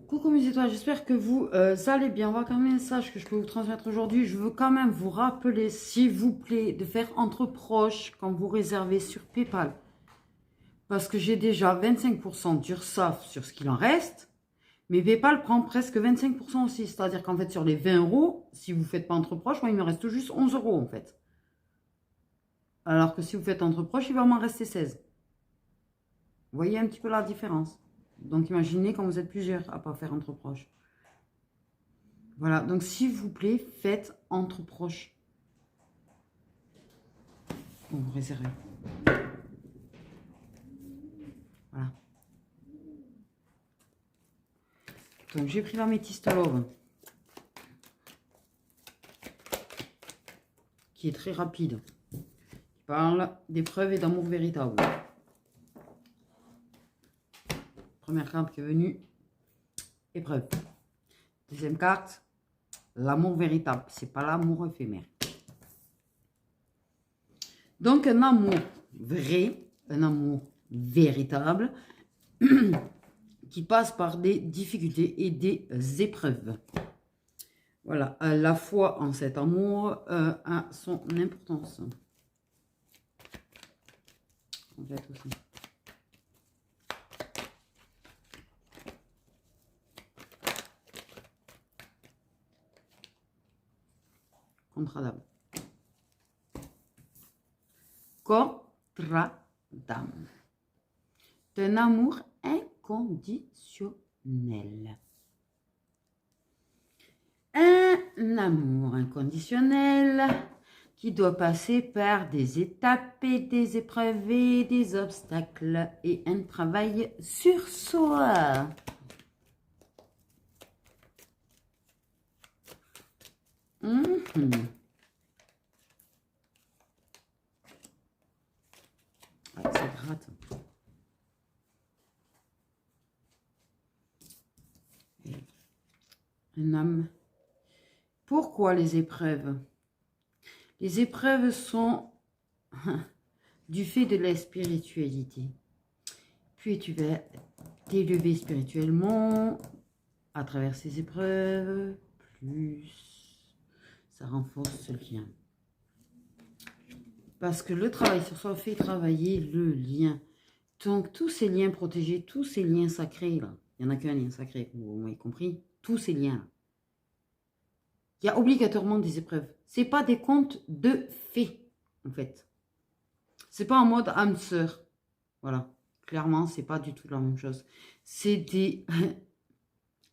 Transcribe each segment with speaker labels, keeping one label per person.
Speaker 1: Coucou mes étoiles, j'espère que vous allez bien. On va quand même un message que je peux vous transmettre aujourd'hui. Je veux quand même vous rappeler, s'il vous plaît, de faire entre proches quand vous réservez sur PayPal. Parce que j'ai déjà 25% d'URSSAF sur ce qu'il en reste. Mais PayPal prend presque 25% aussi. C'est-à-dire qu'en fait, sur les 20 euros, si vous ne faites pas entre proches, moi, il me reste juste 11 euros en fait. Alors que si vous faites entre proches, il va m'en rester 16. Vous voyez un petit peu la différence. Donc imaginez quand vous êtes plusieurs à ne pas faire entre proches. Voilà, donc s'il vous plaît, faites entre proches. Bon, vous réservez. Voilà. Donc j'ai pris l'améthyste love, qui est très rapide. Qui parle d'épreuve et d'amour véritable. Première carte qui est venue, épreuve. Deuxième carte, l'amour véritable. C'est pas l'amour éphémère. Donc un amour vrai, un amour véritable, qui passe par des difficultés et des épreuves. Voilà, la foi en cet amour a son importance. En fait aussi. Contrat d'âme. Contrat d'âme. Un amour inconditionnel. Un amour inconditionnel qui doit passer par des étapes et des épreuves et des obstacles et un travail sur soi. Ah, ça gratte. Un homme. Pourquoi les épreuves? Les épreuves sont du fait de la spiritualité. Puis tu vas t'élever spirituellement à travers ces épreuves, plus ça renforce ce lien. Parce que le travail sur soi fait travailler le lien. Donc tous ces liens protégés, tous ces liens sacrés, là, il n'y en a qu'un lien sacré, vous m'avez compris, tous ces liens-là. Il y a obligatoirement des épreuves. Ce n'est pas des contes de fées, en fait. C'est pas en mode âme sœur. Voilà. Clairement, c'est pas du tout la même chose. C'est des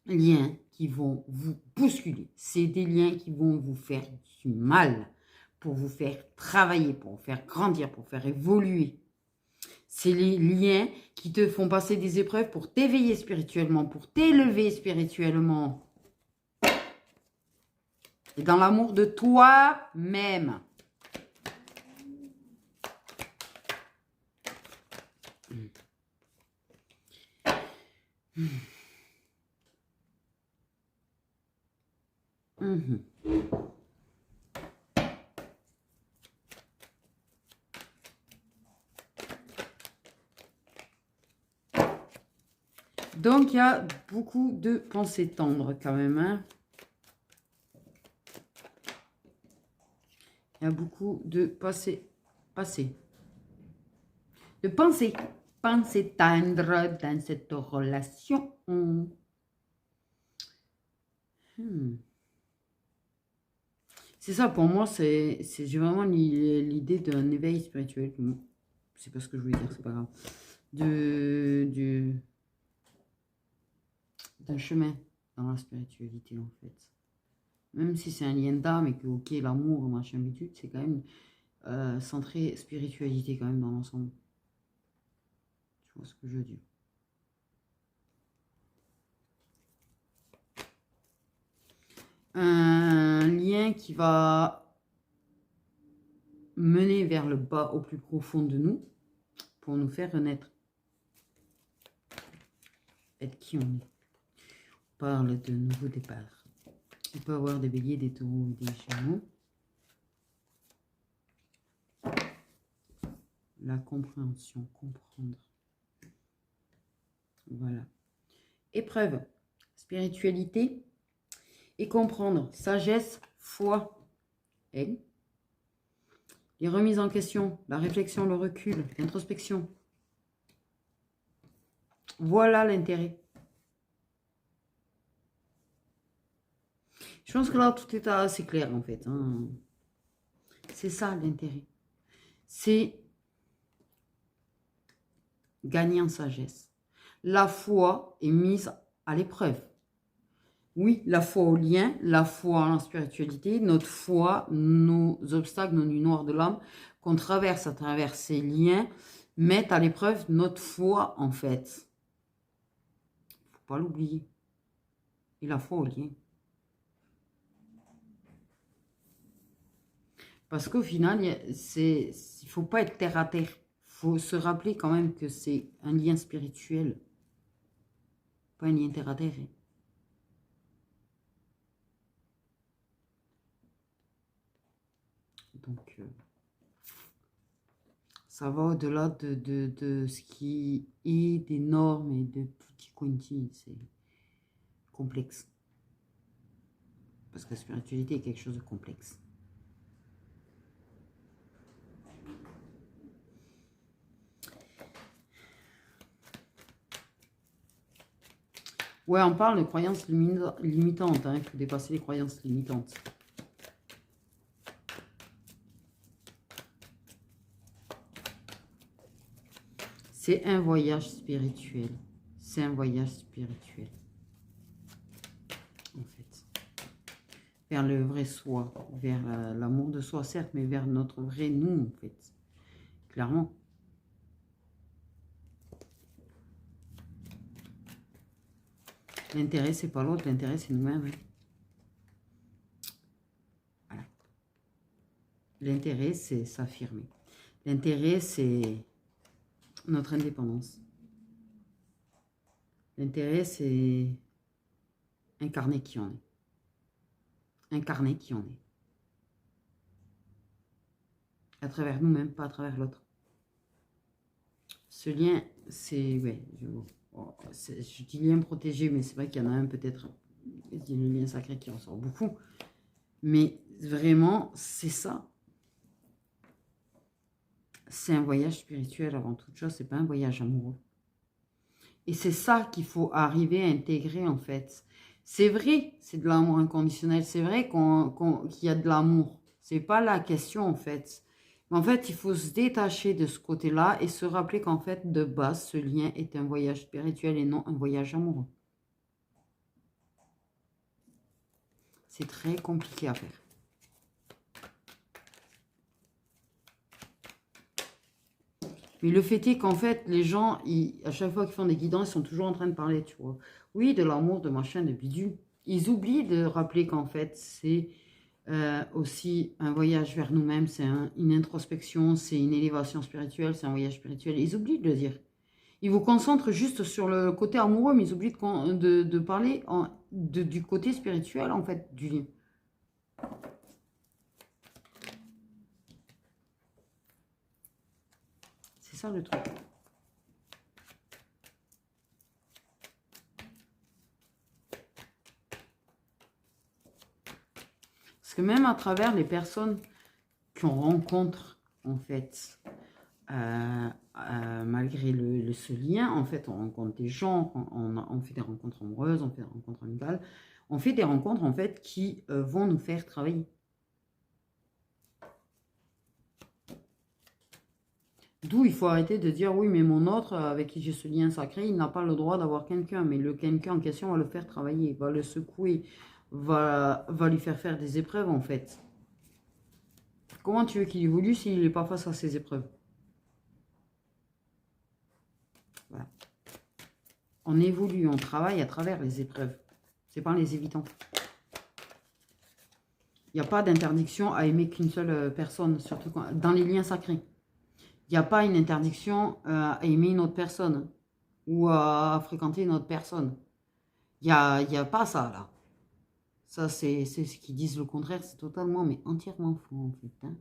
Speaker 1: liens qui vont vous bousculer. C'est des liens qui vont vous faire du mal. Pour vous faire travailler, pour vous faire grandir, pour vous faire évoluer. C'est les liens qui te font passer des épreuves pour t'éveiller spirituellement, pour t'élever spirituellement. Et dans l'amour de toi-même. Donc, il y a beaucoup de pensées tendres quand même. Hein. Il y a beaucoup de pensées tendres dans cette relation. C'est ça, pour moi, j'ai vraiment l'idée d'un éveil spirituel. C'est pas ce que je voulais dire, c'est pas grave. D'un chemin dans la spiritualité, en fait. Même si c'est un lien d'âme et que, ok, l'amour, machin, bitude, c'est quand même centré spiritualité, quand même, dans l'ensemble. Tu vois ce que je veux dire? Un lien qui va mener vers le bas au plus profond de nous pour nous faire renaître. Être qui on est. On parle de nouveau départ. On peut avoir des béliers, des taureaux, des gémeaux. La compréhension, comprendre. Voilà. Épreuve. spiritualité et comprendre. Sagesse, foi. Et les remises en question, la réflexion, le recul, l'introspection. Voilà l'intérêt. Je pense que là, tout est assez clair, en fait. Hein. C'est ça, l'intérêt. C'est gagner en sagesse. La foi est mise à l'épreuve. Oui, la foi au lien, la foi en la spiritualité, notre foi, nos obstacles, nos nuits noires de l'âme, qu'on traverse à travers ces liens, mettent à l'épreuve notre foi, en fait. Il ne faut pas l'oublier. Et la foi au lien. Parce qu'au final, il ne faut pas être terre à terre. Il faut se rappeler quand même que c'est un lien spirituel. Pas un lien terre à terre. Donc, ça va au-delà de ce qui est des normes et de tutti quanti. C'est complexe. Parce que la spiritualité est quelque chose de complexe. Ouais, on parle de croyances limitantes. Hein. Il faut dépasser les croyances limitantes. C'est un voyage spirituel. C'est un voyage spirituel. En fait. Vers le vrai soi. Vers l'amour de soi, certes, mais vers notre vrai nous, en fait. Clairement. L'intérêt, c'est pas l'autre. L'intérêt, c'est nous-mêmes. Hein. Voilà. L'intérêt, c'est s'affirmer. L'intérêt, c'est notre indépendance. L'intérêt, c'est incarner qui on est. Incarner qui on est. À travers nous-mêmes, pas à travers l'autre. Ce lien, c'est... Ouais, je dis lien protégé, mais c'est vrai qu'il y en a un peut-être. Il y a le lien sacré qui en sort beaucoup. Mais vraiment, c'est ça. C'est un voyage spirituel avant toute chose. C'est pas un voyage amoureux. Et c'est ça qu'il faut arriver à intégrer, en fait. C'est vrai, c'est de l'amour inconditionnel. C'est vrai qu'il y a de l'amour. C'est pas la question, en fait. Mais en fait, il faut se détacher de ce côté-là et se rappeler qu'en fait, de base, ce lien est un voyage spirituel et non un voyage amoureux. C'est très compliqué à faire. Mais le fait est qu'en fait, les gens, à chaque fois qu'ils font des guidances, ils sont toujours en train de parler, tu vois. Oui, de l'amour, de machin, de bidule. Ils oublient de rappeler qu'en fait, c'est aussi un voyage vers nous-mêmes, c'est une introspection, c'est une élévation spirituelle, c'est un voyage spirituel. Ils oublient de le dire. Ils vous concentrent juste sur le côté amoureux, mais ils oublient de parler du côté spirituel, en fait, du lien. C'est ça le truc. Parce que même à travers les personnes qu'on rencontre, en fait, malgré ce lien, en fait, on rencontre des gens, on fait des rencontres amoureuses, on fait des rencontres amicales, on fait des rencontres, en fait, qui vont nous faire travailler. D'où il faut arrêter de dire, oui, mais mon autre, avec qui j'ai ce lien sacré, il n'a pas le droit d'avoir quelqu'un. Mais le quelqu'un en question va le faire travailler, va le secouer, va lui faire des épreuves, en fait. Comment tu veux qu'il évolue s'il n'est pas face à ces épreuves? Voilà. On évolue, on travaille à travers les épreuves. C'est pas en les évitant. Il n'y a pas d'interdiction à aimer qu'une seule personne, surtout dans les liens sacrés. Il n'y a pas une interdiction à aimer une autre personne ou à fréquenter une autre personne. Il n'y a pas ça, là. Ça, c'est ce qu'ils disent le contraire. C'est totalement, mais entièrement faux, en fait. Hein.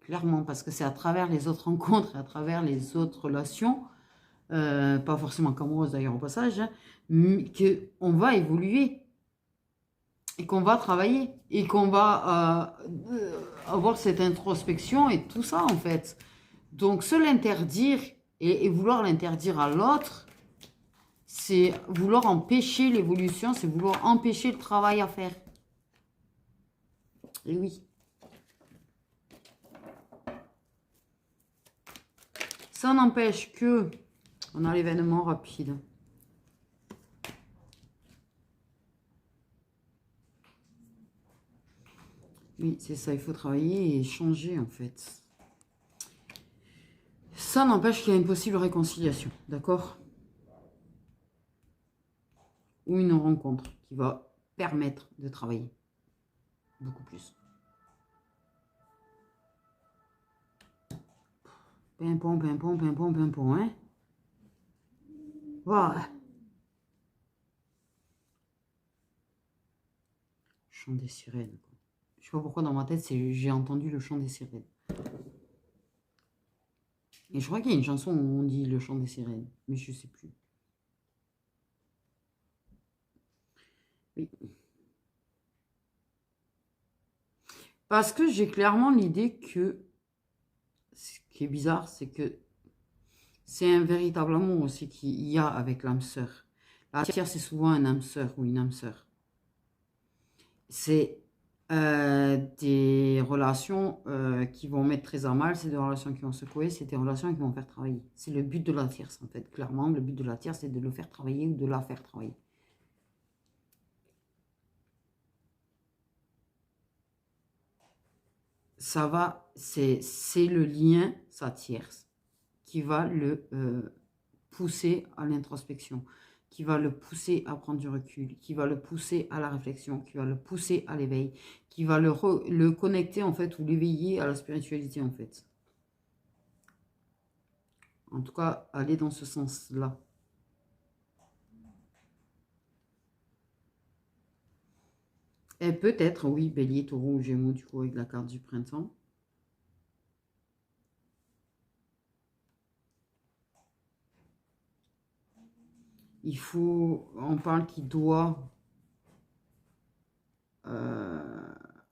Speaker 1: Clairement, parce que c'est à travers les autres rencontres, à travers les autres relations pas forcément qu'amoureuse d'ailleurs au passage, hein, qu'on va évoluer et qu'on va travailler et qu'on va avoir cette introspection et tout ça en fait. Donc se l'interdire et vouloir l'interdire à l'autre, c'est vouloir empêcher l'évolution, c'est vouloir empêcher le travail à faire. Et oui. Ça n'empêche que on a l'événement rapide. Oui, c'est ça, il faut travailler et changer en fait. Ça n'empêche qu'il y a une possible réconciliation, d'accord? Ou une rencontre qui va permettre de travailler beaucoup plus. Pimpon, pimpon, pimpon, pimpon, hein? Voilà. Chant des sirènes. Je sais pas pourquoi dans ma tête, j'ai entendu le chant des sirènes. Et je crois qu'il y a une chanson où on dit le chant des sirènes, mais je sais plus. Oui. Parce que j'ai clairement l'idée que ce qui est bizarre, c'est que c'est un véritable amour aussi qu'il y a avec l'âme sœur. La tiers, c'est souvent un âme sœur ou une âme sœur. C'est des relations qui vont mettre très à mal, c'est des relations qui vont secouer, c'est des relations qui vont faire travailler. C'est le but de la tierce, en fait. Clairement, le but de la tierce, c'est de le faire travailler ou de la faire travailler. Ça va, c'est le lien, sa tierce, qui va le pousser à l'introspection, qui va le pousser à prendre du recul, qui va le pousser à la réflexion, qui va le pousser à l'éveil, qui va le connecter en fait ou l'éveiller à la spiritualité en fait. En tout cas, aller dans ce sens-là. Et peut-être, oui, Bélier, Taureau ou Gémeaux du coup avec la carte du printemps. Il faut, on parle qu'il doit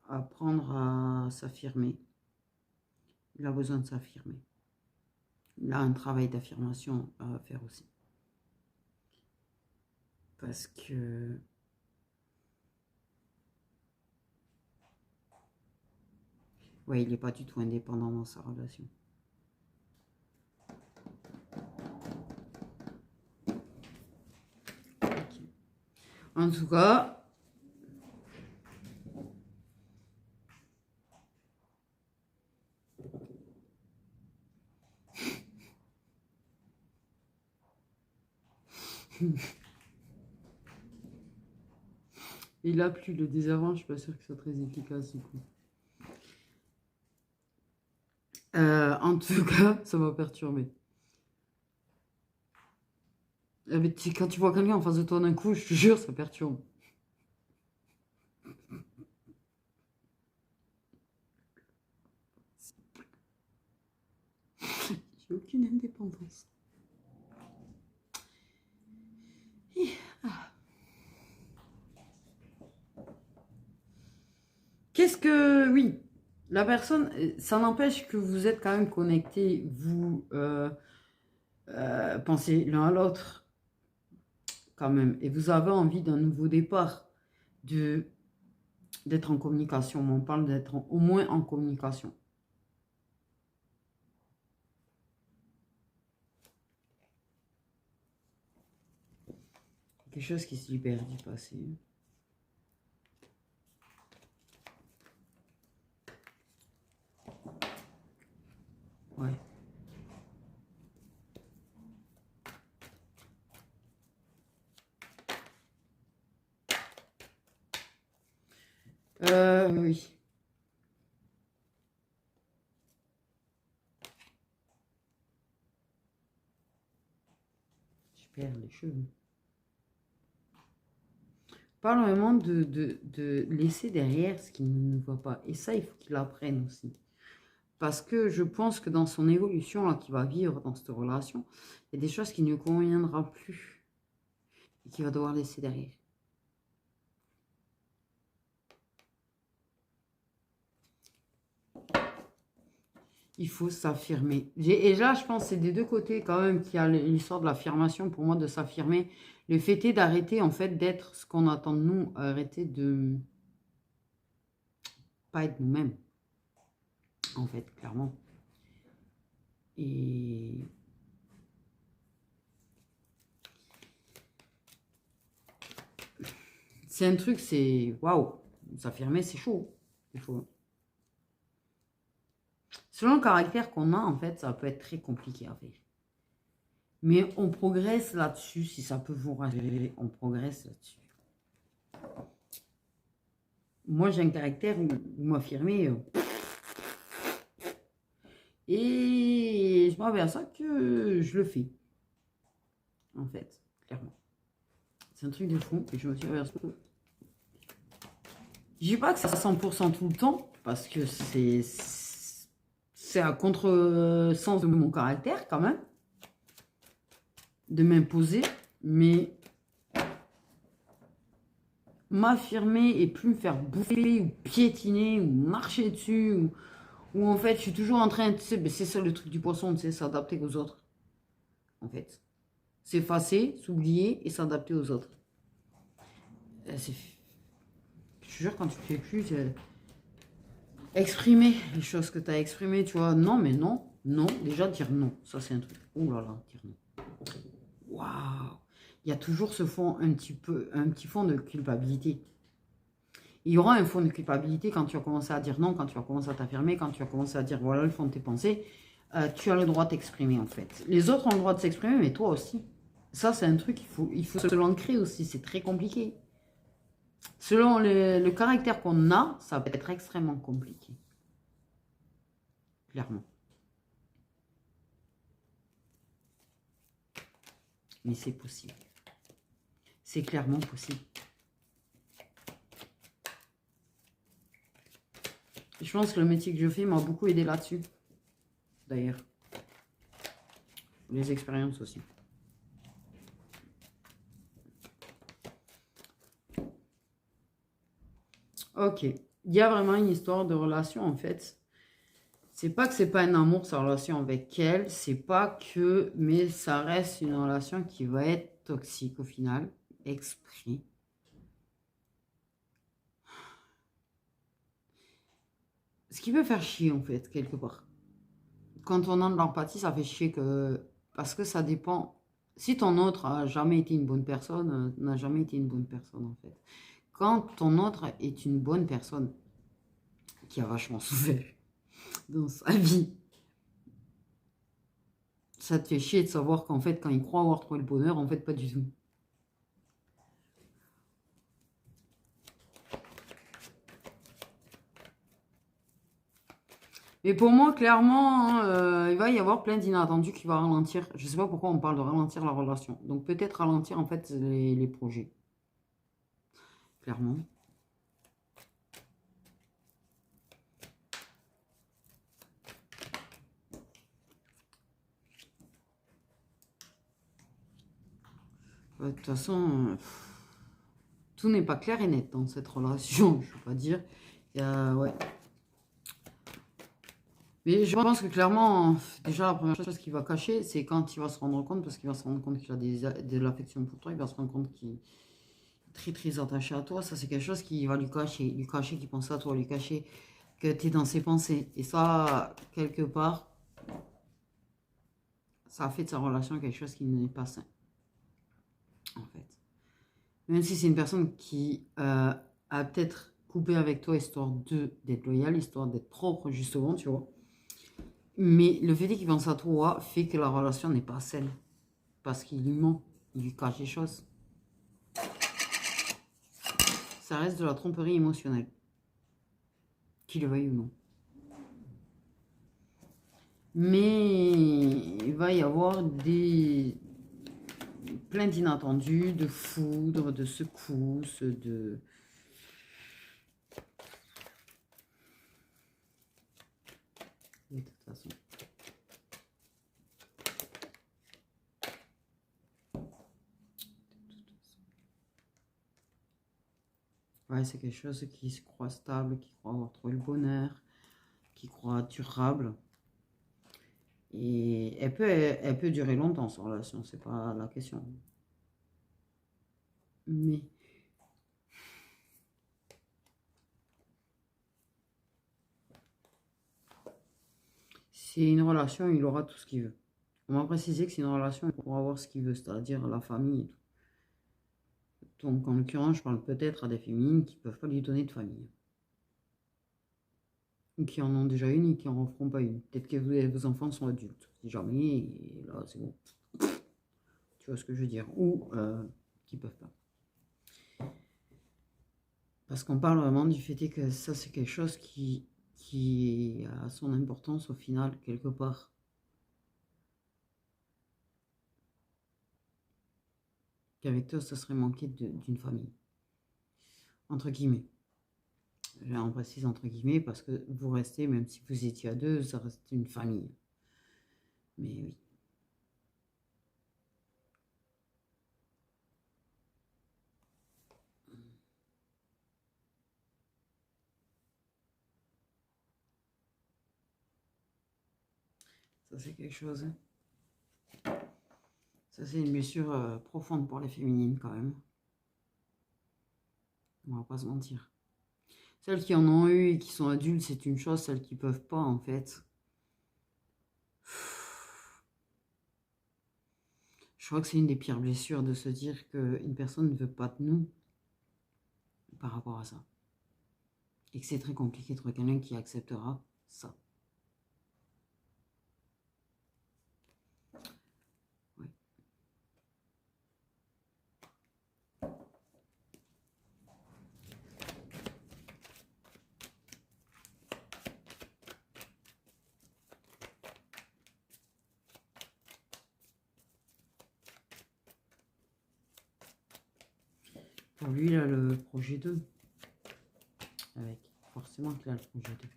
Speaker 1: apprendre à s'affirmer. Il a besoin de s'affirmer. Il a un travail d'affirmation à faire aussi. Parce que... ouais, il n'est pas du tout indépendant dans sa relation. Okay. En tout cas... il a plu le désavant, je suis pas sûre que ce soit très efficace du coup. En tout cas, ça m'a perturbé. Quand tu vois quelqu'un en face de toi d'un coup, je te jure, ça perturbe. J'ai aucune indépendance. Qu'est-ce que... Oui, la personne, ça n'empêche que vous êtes quand même connectés, vous pensez l'un à l'autre, quand même. Et vous avez envie d'un nouveau départ, d'être en communication. On parle d'être au moins en communication. Quelque chose qui se libère du passé. Ouais. Oui. Je perds les cheveux. Parle vraiment de laisser derrière ce qui ne nous va pas. Et ça, il faut qu'il apprenne aussi. Parce que je pense que dans son évolution, là, qu'il va vivre dans cette relation, il y a des choses qui ne lui conviendront plus. Et qu'il va devoir laisser derrière. Il faut s'affirmer. Et là, je pense que c'est des deux côtés quand même qu'il y a l'histoire de l'affirmation, pour moi, de s'affirmer. Le fait est d'arrêter, en fait, d'être ce qu'on attend de nous. Arrêter de pas être nous-mêmes. En fait, clairement. Et c'est un truc, c'est waouh. S'affirmer, c'est chaud. Il faut. Selon le caractère qu'on a, en fait, ça peut être très compliqué à faire. Mais on progresse là-dessus, si ça peut vous rassurer, on progresse là-dessus. Moi, j'ai un caractère où m'affirmer. Et je m'aperçois que je le fais. En fait, clairement. C'est un truc de fou. Et je me suis aperçu. Je dis pas que c'est à 100% tout le temps, parce que c'est à contre-sens de mon caractère, quand même. De m'imposer. Mais m'affirmer et plus me faire bouffer ou piétiner ou marcher dessus ou en fait je suis toujours en train de, c'est ça le truc du poisson, tu sais, s'adapter aux autres en fait, s'effacer, s'oublier et s'adapter aux autres. Je te jure, quand tu fais plus exprimer les choses que tu as exprimées, tu vois, non mais non, non, déjà dire non, ça c'est un truc, ouh là là, dire non, waouh, il y a toujours ce fond un petit fond de culpabilité. Il y aura un fond de culpabilité quand tu vas commencer à dire non, quand tu vas commencer à t'affirmer, quand tu vas commencer à dire voilà le fond de tes pensées. Tu as le droit de t'exprimer en fait. Les autres ont le droit de s'exprimer, mais toi aussi. Ça, c'est un truc, il faut se l'ancrer aussi, c'est très compliqué. Selon le caractère qu'on a, ça peut être extrêmement compliqué. Clairement. Mais c'est possible. C'est clairement possible. Je pense que le métier que je fais m'a beaucoup aidé là-dessus. D'ailleurs. Les expériences aussi. Ok. Il y a vraiment une histoire de relation en fait. C'est pas que c'est pas un amour, sa relation avec elle. C'est pas que... Mais ça reste une relation qui va être toxique au final. Exprès. Ce qui peut faire chier en fait, quelque part. Quand on a de l'empathie, ça fait chier que... Parce que ça dépend... Si ton autre a jamais été une bonne personne, n'a jamais été une bonne personne en fait. Quand ton autre est une bonne personne, qui a vachement souffert dans sa vie, ça te fait chier de savoir qu'en fait, quand il croit avoir trouvé le bonheur, en fait, pas du tout. Mais pour moi, clairement, hein, il va y avoir plein d'inattendus qui vont ralentir. Je sais pas pourquoi on parle de ralentir la relation. Donc peut-être ralentir en fait les projets. Clairement. De toute façon, tout n'est pas clair et net dans cette relation, je ne veux pas dire. Ouais. Mais je pense que clairement, déjà, la première chose qu'il va cacher, c'est quand il va se rendre compte, parce qu'il va se rendre compte qu'il a de l'affection pour toi, il va se rendre compte qu'il est très très attaché à toi. Ça, c'est quelque chose qui va lui cacher qu'il pense à toi, lui cacher que tu es dans ses pensées. Et ça, quelque part, ça a fait de sa relation quelque chose qui n'est pas sain. En fait. Même si c'est une personne qui a peut-être coupé avec toi histoire d'être loyal, histoire d'être propre, justement, tu vois. Mais le fait qu'il pense à toi fait que la relation n'est pas saine. Parce qu'il lui ment, il lui cache des choses. Ça reste de la tromperie émotionnelle. Qu'il le veuille ou non. Mais il va y avoir plein d'inattendus, de foudre, de secousses, de... de toute façon. Ouais, c'est quelque chose qui se croit stable, qui croit avoir trouvé le bonheur, qui croit durable. Et elle peut durer longtemps, cette relation, c'est pas la question. Mais c'est une relation, il aura tout ce qu'il veut. On m'a précisé que c'est une relation, il pourra avoir ce qu'il veut, c'est-à-dire la famille et tout. Donc, en l'occurrence, je parle peut-être à des féminines qui ne peuvent pas lui donner de famille. Ou qui en ont déjà une et qui n'en feront pas une. Peut-être que vos enfants sont adultes. Si jamais, et là, c'est bon. Tu vois ce que je veux dire. Ou qui ne peuvent pas. Parce qu'on parle vraiment du fait que ça, c'est quelque chose qui a son importance au final, quelque part. Qu'avec toi, ça serait manquer d'une famille. Entre guillemets. On précise entre guillemets parce que vous restez, même si vous étiez à deux, ça reste une famille. Mais oui. Ça, c'est quelque chose. Ça, c'est une blessure profonde pour les féminines, quand même. On va pas se mentir. Celles qui en ont eu et qui sont adultes, c'est une chose. Celles qui peuvent pas, en fait. Je crois que c'est une des pires blessures de se dire qu'une personne ne veut pas de nous par rapport à ça. Et que c'est très compliqué de trouver quelqu'un qui acceptera ça. Ouais. Pour lui, il a le projet 2. Avec forcément qu'il a le projet 2.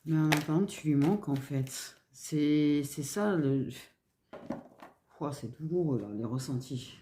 Speaker 1: Mais en attendant, tu lui manques en fait. C'est ça le. Oh, c'est douloureux là, les ressentis.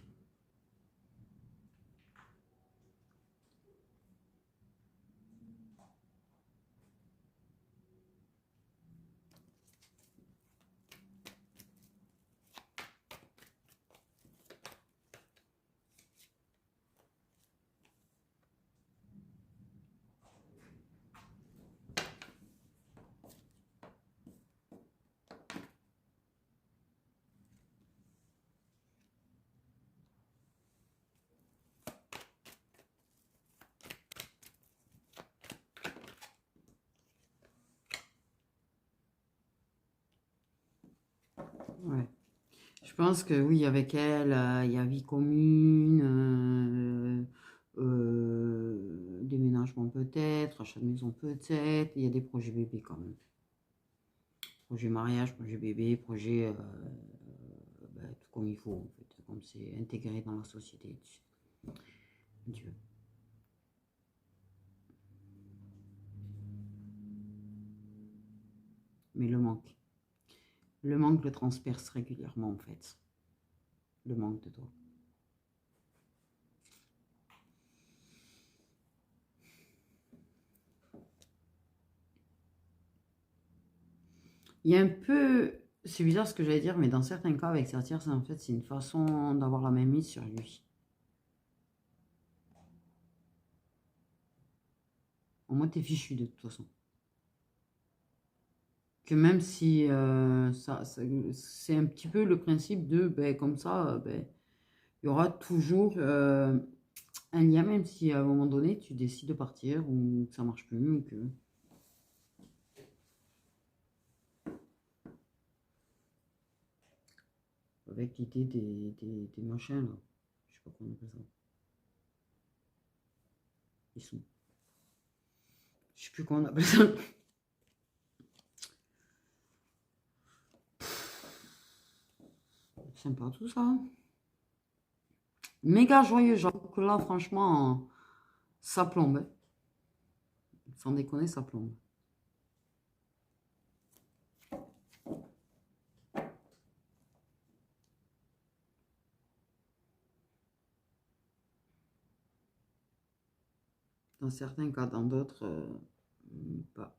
Speaker 1: Ouais. Je pense que oui, avec elle, il y a vie commune, déménagement peut-être, achat de maison peut-être, il y a des projets bébés quand même. Projet mariage, projet bébé, projet tout comme il faut en fait, comme c'est intégré dans la société. Dieu. Mais le manque le transperce régulièrement en fait, le manque de toi. Il y a un peu, c'est bizarre ce que j'allais dire, mais dans certains cas avec Sertier, en fait, c'est une façon d'avoir la même mise sur lui. Au moins, t'es fichu de toute façon. Que même si c'est un petit peu le principe de, ben, comme ça, ben, il y aura toujours un lien, même si à un moment donné, tu décides de partir ou que ça marche plus, ou que... Avec l'idée des machins, là. Je sais pas comment on appelle ça. Ils sont... Je sais plus comment on appelle ça. sympa tout ça. Méga joyeux, j'avoue que là, franchement, ça plombe, hein. Sans déconner, ça plombe. Dans certains cas, dans d'autres, pas.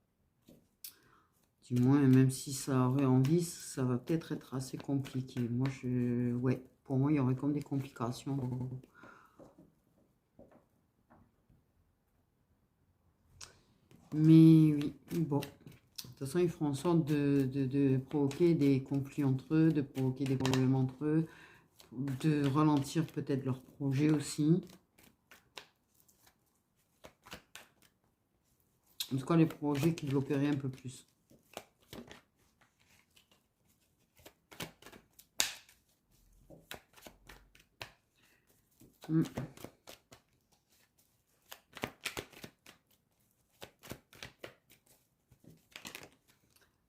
Speaker 1: Du moins, même si ça aurait envie, ça va peut-être être assez compliqué. Moi, ouais, pour moi, il y aurait comme des complications. Mais oui, bon. De toute façon, ils feront en sorte de provoquer des conflits entre eux, de provoquer des problèmes entre eux, de ralentir peut-être leur projet aussi. En tout cas, les projets qui bloqueraient un peu plus.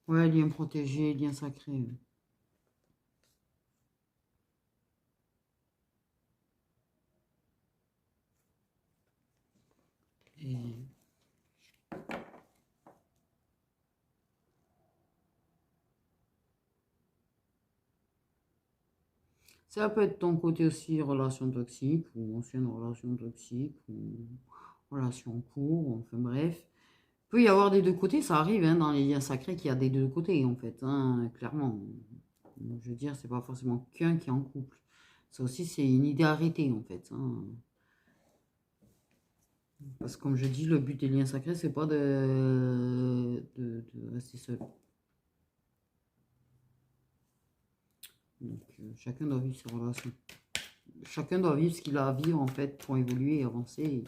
Speaker 1: Ouais, lien protégé, lien sacré. Et... ça peut être ton côté aussi, relation toxique, ou ancienne relation toxique, ou relation en cours, enfin bref. Il peut y avoir des deux côtés, ça arrive hein, dans les liens sacrés qu'il y a des deux côtés en fait, hein, clairement. Je veux dire, c'est pas forcément qu'un qui est en couple. Ça aussi, c'est une idée arrêtée en fait. Hein. Parce que comme je dis, le but des liens sacrés, c'est pas de rester seul. Donc, chacun doit vivre ses relations. Chacun doit vivre ce qu'il a à vivre en fait pour évoluer et avancer.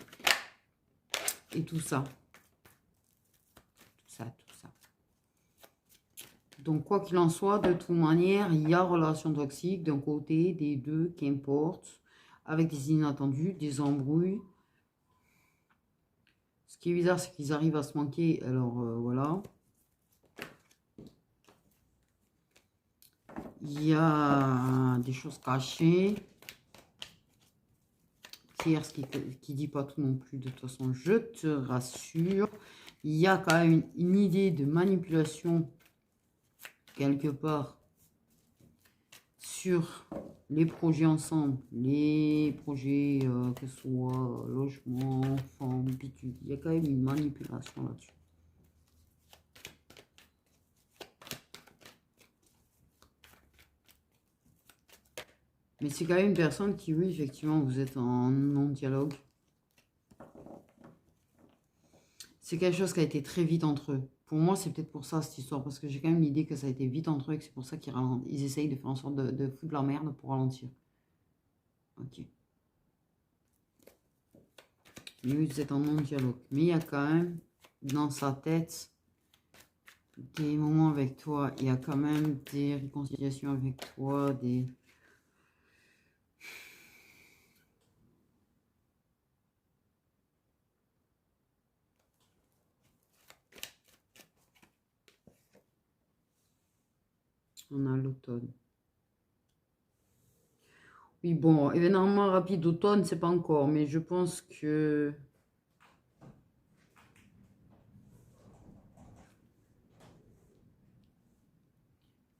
Speaker 1: Et tout ça. Tout ça. Donc, quoi qu'il en soit, de toute manière, il y a relation toxique d'un côté, des deux, qu'importe, avec des inattendus, des embrouilles. Ce qui est bizarre, c'est qu'ils arrivent à se manquer. Alors, voilà. Il y a des choses cachées. Tierce qui dit pas tout non plus, de toute façon, je te rassure. Il y a quand même une idée de manipulation quelque part sur les projets ensemble, les projets que ce soit logement, enfant, bitude. Il y a quand même une manipulation là-dessus. Mais c'est quand même une personne qui, oui, effectivement, vous êtes en non-dialogue. C'est quelque chose qui a été très vite entre eux. Pour moi, c'est peut-être pour ça, cette histoire, parce que j'ai quand même l'idée que ça a été vite entre eux et que c'est pour ça qu'ils essayent de faire en sorte de foutre la merde pour ralentir. Ok. Mais oui, vous êtes en non-dialogue. Mais il y a quand même, dans sa tête, des moments avec toi. Il y a quand même des réconciliations avec toi, des... On a l'automne. Oui, bon, événement rapide d'automne, c'est pas encore, mais je pense que...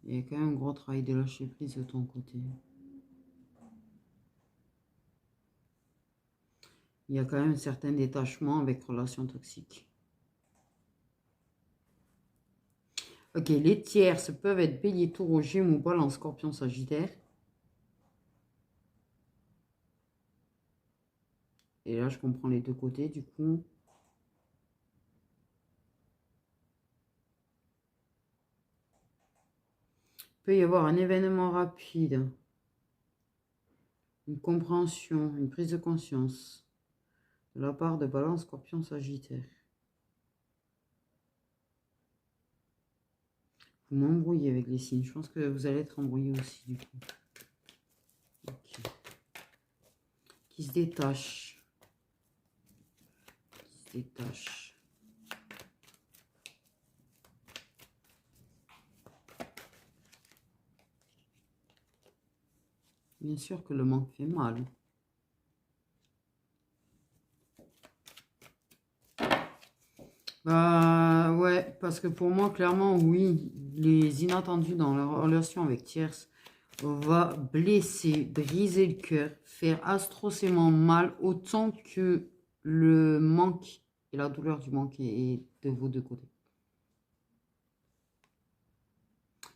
Speaker 1: il y a quand même un gros travail de lâcher prise de ton côté. Il y a quand même un certain détachement avec relations toxiques. Ok, les tierces peuvent être bélier, taureau, gémeaux, balance, scorpion, sagittaire. Et là, je comprends les deux côtés, du coup. Il peut y avoir un événement rapide. Une compréhension, une prise de conscience. De la part de balance, scorpion, sagittaire. Vous m'embrouillez avec les signes. Je pense que vous allez être embrouillé aussi, du coup. Okay. Qui se détache. Qui se détache. Bien sûr que le manque fait mal. Bah ouais, parce que pour moi, clairement, oui, les inattendus dans la relation avec tierce va blesser, briser le cœur, faire atrocement mal, autant que le manque et la douleur du manque est de vos deux côtés.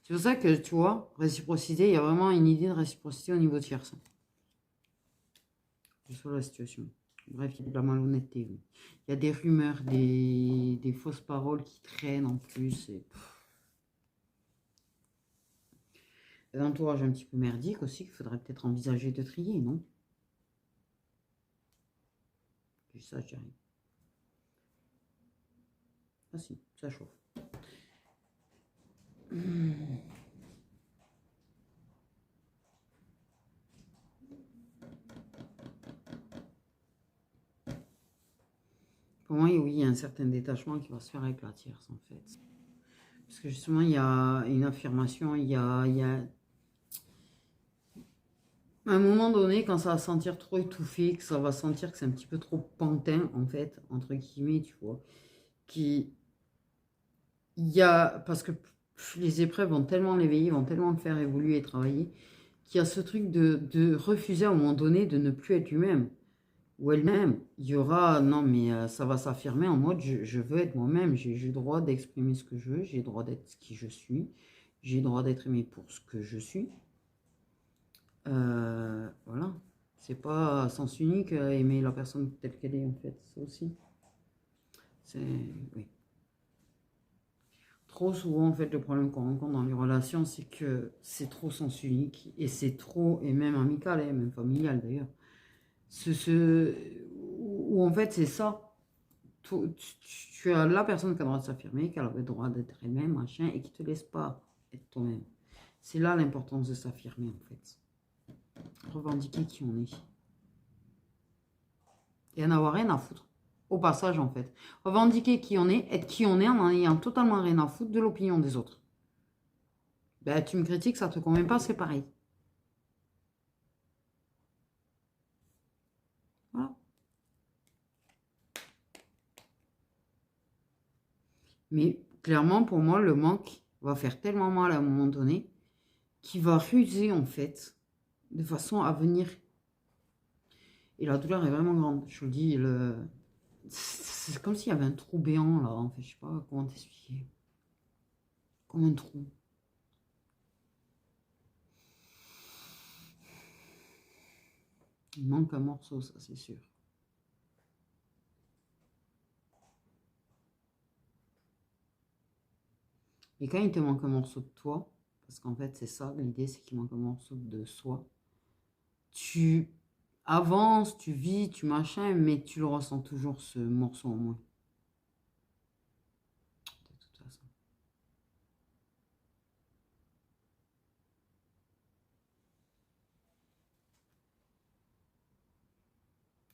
Speaker 1: C'est pour ça que, tu vois, réciprocité, il y a vraiment une idée de réciprocité au niveau tierce. Sur la situation. Bref, il y a de la malhonnêteté. Oui. Il y a des rumeurs, des fausses paroles qui traînent en plus. Et... un entourage un petit peu merdique aussi qu'il faudrait peut-être envisager de trier, non? Juste ça, je dirais. Ah si, ça chauffe. Pour moi, oui, il y a un certain détachement qui va se faire avec la tierce, en fait. Parce que justement, il y a une affirmation, il y a à un moment donné, quand ça va sentir trop étouffé, que ça va sentir que c'est un petit peu trop pantin, en fait, entre guillemets, tu vois, qui... Il y a... Parce que les épreuves vont tellement l'éveiller, vont tellement le faire évoluer et travailler, qu'il y a ce truc de refuser à un moment donné de ne plus être lui-même. Ou elle-même, il y aura, non mais ça va s'affirmer en mode je veux être moi-même, j'ai le droit d'exprimer ce que je veux, j'ai le droit d'être qui je suis, j'ai le droit d'être aimé pour ce que je suis. Voilà, c'est pas sens unique aimer la personne telle qu'elle est en fait, ça aussi. C'est, oui. Trop souvent en fait le problème qu'on rencontre dans les relations c'est que c'est trop sens unique et c'est trop, et même amical, et même familial d'ailleurs. Où en fait c'est ça. Tu as la personne qui a le droit de s'affirmer, qui a le droit d'être elle-même, machin, et qui ne te laisse pas être toi-même. C'est là l'importance de s'affirmer, en fait. Revendiquer qui on est. Et en avoir rien à foutre. Au passage, en fait. Revendiquer qui on est, être qui on est en ayant totalement rien à foutre de l'opinion des autres. Ben, tu me critiques, ça te convient pas, c'est pareil. Voilà. Mais clairement, pour moi, le manque va faire tellement mal à un moment donné qu'il va ruser, en fait, de façon à venir. Et la douleur est vraiment grande. Je vous le dis, c'est comme s'il y avait un trou béant là. En fait, je sais pas comment t'expliquer. Comme un trou. Il manque un morceau, ça c'est sûr. Et quand il te manque un morceau de toi, parce qu'en fait c'est ça, l'idée c'est qu'il manque un morceau de soi, tu avances, tu vis, tu machins, mais tu le ressens toujours ce morceau en moins. De toute façon.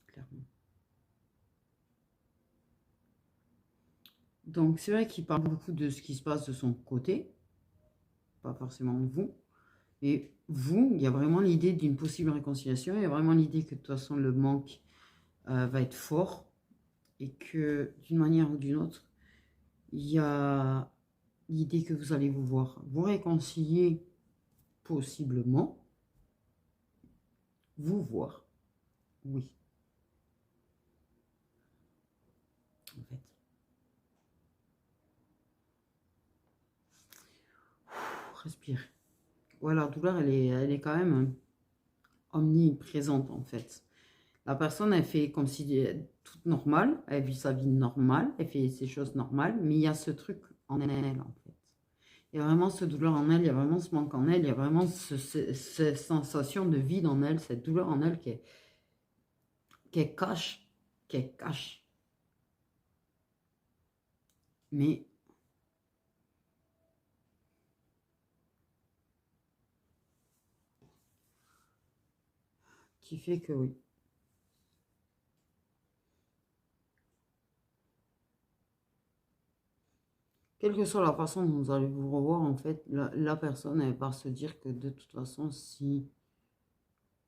Speaker 1: Clairement. Donc c'est vrai qu'il parle beaucoup de ce qui se passe de son côté, pas forcément de vous. Et vous, il y a vraiment l'idée d'une possible réconciliation, il y a vraiment l'idée que de toute façon le manque va être fort et que d'une manière ou d'une autre, il y a l'idée que vous allez vous réconcilier possiblement, vous voir, oui, en fait. Respire. Voilà, la douleur, elle est quand même omniprésente en fait. La personne, elle fait comme si toute normale, elle vit sa vie normale, elle fait ses choses normales, mais il y a ce truc en elle en fait. Il y a vraiment ce douleur en elle, il y a vraiment ce manque en elle, il y a vraiment cette sensation de vide en elle, cette douleur en elle qu'elle cache, qu'elle cache. Mais qui fait que oui. Quelle que soit la façon dont vous allez vous revoir, en fait, la personne, elle va se dire que de toute façon, si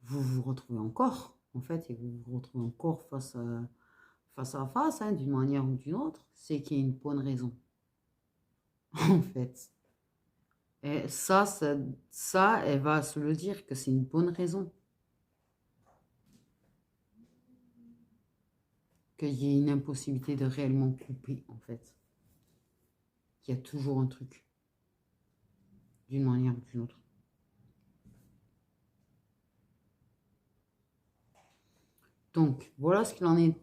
Speaker 1: vous vous retrouvez encore, en fait, et vous vous retrouvez encore face à face, hein, d'une manière ou d'une autre, c'est qu'il y a une bonne raison, en fait. Et ça, elle va se le dire que c'est une bonne raison. Qu'il y ait une impossibilité de réellement couper, en fait. Qu'il y a toujours un truc, d'une manière ou d'une autre. Donc, voilà ce qu'il en est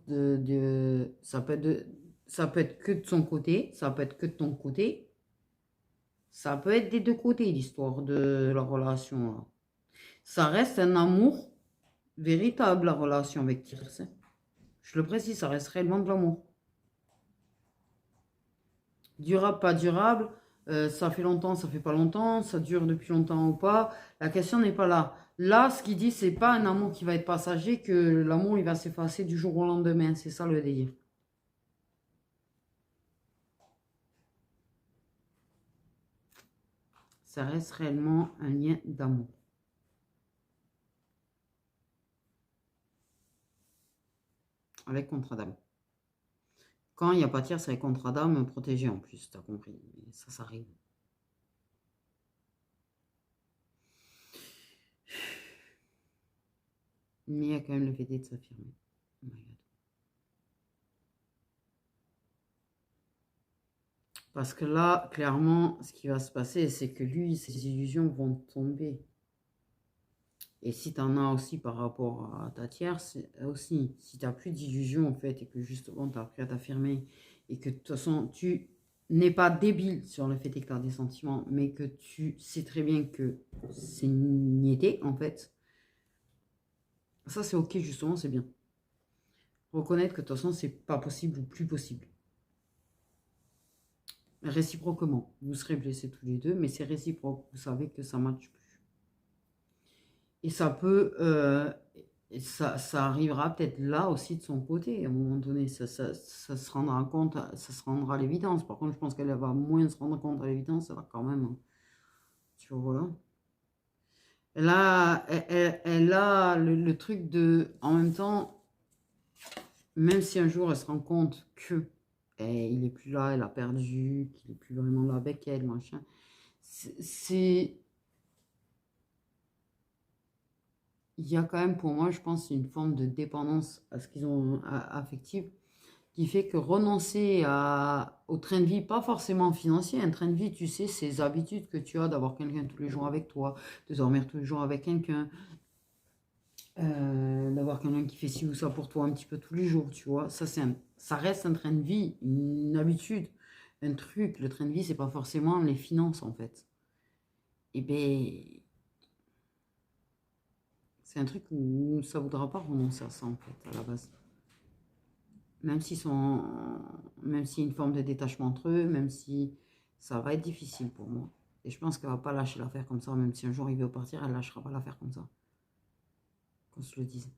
Speaker 1: ça peut être que de son côté, ça peut être que de ton côté, ça peut être des deux côtés, l'histoire de la relation, là. Ça reste un amour véritable, la relation avec Tirce. Je le précise, ça reste réellement de l'amour. Durable, pas durable, ça fait longtemps, ça fait pas longtemps, ça dure depuis longtemps ou pas. La question n'est pas là. Là, ce qu'il dit, c'est pas un amour qui va être passager, que l'amour, il va s'effacer du jour au lendemain. C'est ça le délire. Ça reste réellement un lien d'amour. Avec contrat d'âme. Quand il n'y a pas de tiers, c'est avec contrat d'âme protégé en plus, t'as compris. Mais ça arrive. Mais il y a quand même le fait de s'affirmer. Oh my God. Parce que là, clairement, ce qui va se passer, c'est que lui, ses illusions vont tomber. Et si tu en as aussi par rapport à ta tierce, aussi, si tu n'as plus d'illusions en fait, et que justement tu as appris à t'affirmer, et que de toute façon tu n'es pas débile sur le fait que tu as des sentiments, mais que tu sais très bien que c'est niété en fait, ça c'est ok justement, c'est bien. Reconnaître que de toute façon c'est pas possible ou plus possible. Réciproquement, vous serez blessés tous les deux, mais c'est réciproque, vous savez que ça ne matche plus. Et ça peut, ça arrivera peut-être là aussi de son côté. À un moment donné, ça se rendra compte, ça se rendra à l'évidence. Par contre, je pense qu'elle va moins se rendre compte à l'évidence, elle va quand même, hein. Tu vois, voilà. Elle a le truc de, en même temps, même si un jour elle se rend compte que il est plus là, elle a perdu, qu'il est plus vraiment là avec elle, machin. C'est il y a quand même pour moi, je pense, une forme de dépendance à ce qu'ils ont affective qui fait que renoncer au train de vie, pas forcément financier, un train de vie, tu sais, ces habitudes que tu as d'avoir quelqu'un tous les jours avec toi, de dormir tous les jours avec quelqu'un, d'avoir quelqu'un qui fait ci ou ça pour toi un petit peu tous les jours, tu vois, ça reste un train de vie, une habitude, un truc. Le train de vie, c'est pas forcément les finances en fait. Et ben, c'est un truc où ça voudra pas renoncer à ça en fait, à la base. Même s'ils sont, même s'il y a une forme de détachement entre eux, même si ça va être difficile pour moi. Et je pense qu'elle va pas lâcher l'affaire comme ça, même si un jour il veut partir, elle lâchera pas l'affaire comme ça. Qu'on se le dise.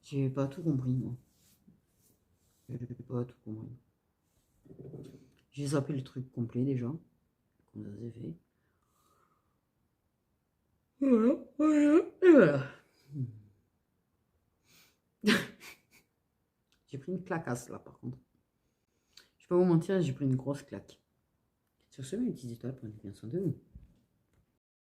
Speaker 1: J'ai pas tout compris, moi. J'ai pas tout compris. J'ai zappé le truc complet déjà, comme ça c'est fait. Voilà, voilà, et voilà. J'ai pris une clacasse là par contre. Je vais pas vous mentir, j'ai pris une grosse claque. Sur ce, mes petits étoiles, prenez bien soin de vous.